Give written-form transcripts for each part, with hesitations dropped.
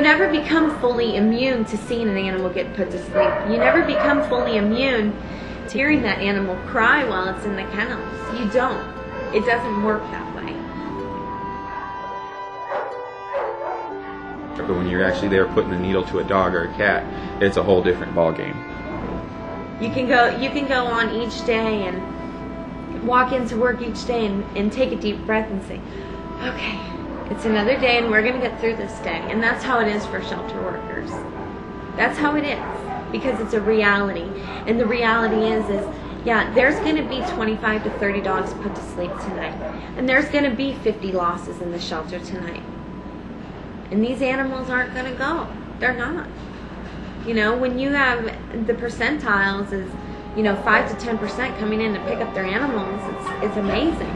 never become fully immune to seeing an animal get put to sleep. You never become fully immune to hearing that animal cry while it's in the kennels. You don't. It doesn't work that way. But when you're actually there putting the needle to a dog or a cat, it's a whole different ball game. You can go on each day and walk into work each day and take a deep breath and say, okay, it's another day and we're going to get through this day. And that's how it is for shelter workers. That's how it is, because it's a reality. And the reality is yeah, there's going to be 25 to 30 dogs put to sleep tonight. And there's going to be 50 losses in the shelter tonight. And these animals aren't going to go. They're not. You know, when you have the percentiles is, 5 to 10% coming in to pick up their animals, it's amazing.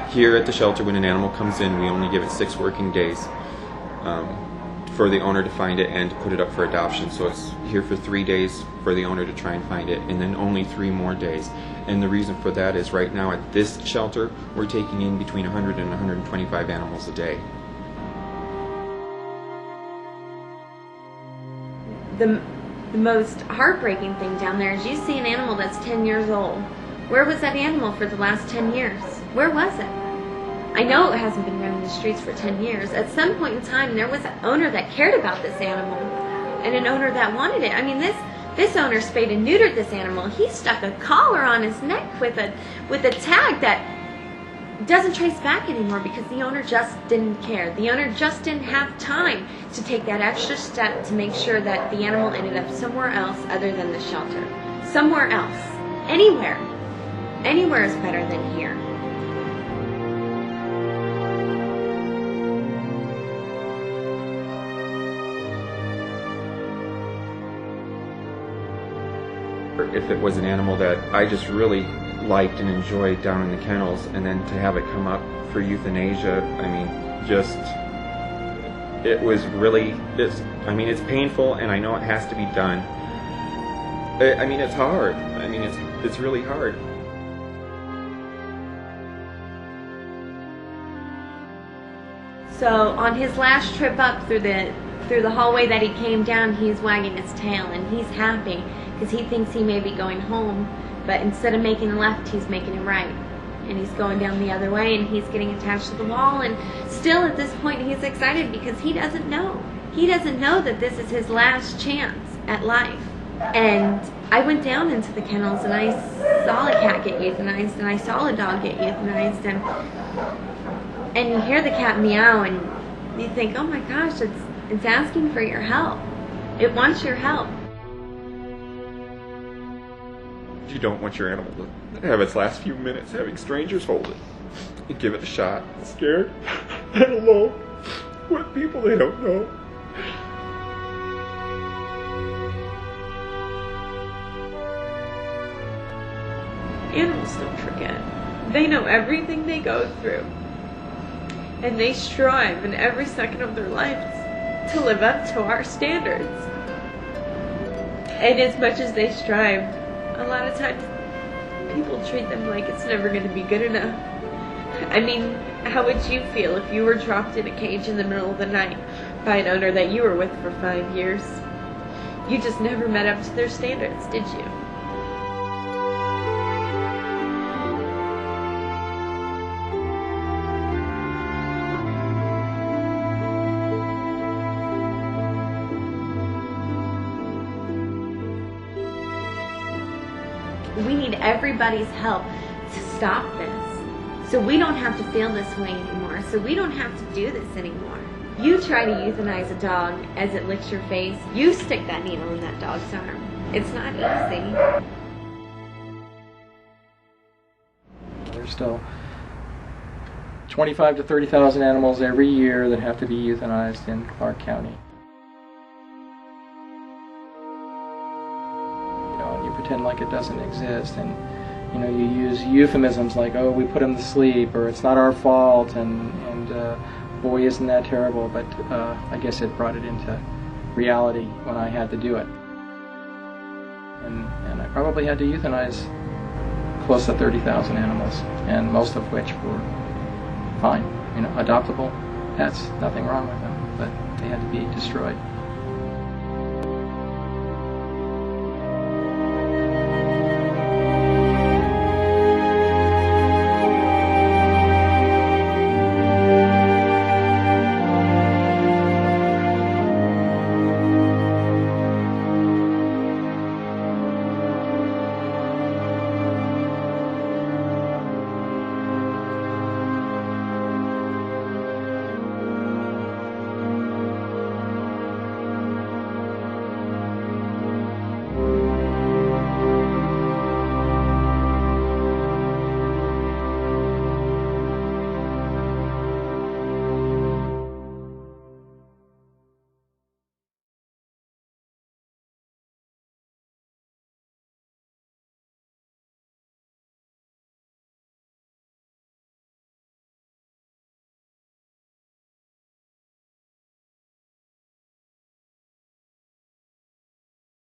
Here at the shelter, when an animal comes in, we only give it 6 working days for the owner to find it and to put it up for adoption. So it's here for 3 days for the owner to try and find it, and then only 3 more days. And the reason for that is right now at this shelter, we're taking in between 100 and 125 animals a day. The most heartbreaking thing down there is you see an animal that's 10 years old. Where was that animal for the last 10 years? Where was it? I know it hasn't been running the streets for 10 years. At some point in time, there was an owner that cared about this animal and an owner that wanted it. I mean, this owner spayed and neutered this animal. He stuck a collar on his neck with a tag that doesn't trace back anymore because the owner just didn't care. The owner just didn't have time to take that extra step to make sure that the animal ended up somewhere else other than the shelter. Somewhere else. Anywhere. Anywhere is better than here. If it was an animal that I just really liked and enjoyed down in the kennels, and then to have it come up for euthanasia, I mean, it was really, it's painful, and I know it has to be done. I mean, it's hard. I mean, it's really hard. So on his last trip up through the hallway that he came down, he's wagging his tail and he's happy because he thinks he may be going home, but instead of making a left, he's making a right. And he's going down the other way and he's getting attached to the wall, and still at this point he's excited because he doesn't know. He doesn't know that this is his last chance at life. And I went down into the kennels and I saw a cat get euthanized and I saw a dog get euthanized, and you hear the cat meow and you think, oh my gosh, it's asking for your help. It wants your help. You don't want your animal to have its last few minutes having strangers hold it and give it a shot. Scared and alone with people they don't know. Animals don't forget. They know everything they go through. And they strive in every second of their lives to live up to our standards. And as much as they strive, a lot of times people treat them like it's never going to be good enough. I mean, how would you feel if you were dropped in a cage in the middle of the night by an owner that you were with for 5 years? You just never met up to their standards, did you? We need everybody's help to stop this. So we don't have to feel this way anymore. So we don't have to do this anymore. You try to euthanize a dog as it licks your face. You stick that needle in that dog's arm. It's not easy. There's still 25 to 30,000 animals every year that have to be euthanized in Clark County. You pretend like it doesn't exist, and you use euphemisms like, oh, we put him to sleep, or it's not our fault, and boy, isn't that terrible. But I guess it brought it into reality when I had to do it, and I probably had to euthanize close to 30,000 animals, and most of which were fine. adoptable pets, nothing wrong with them, but they had to be destroyed.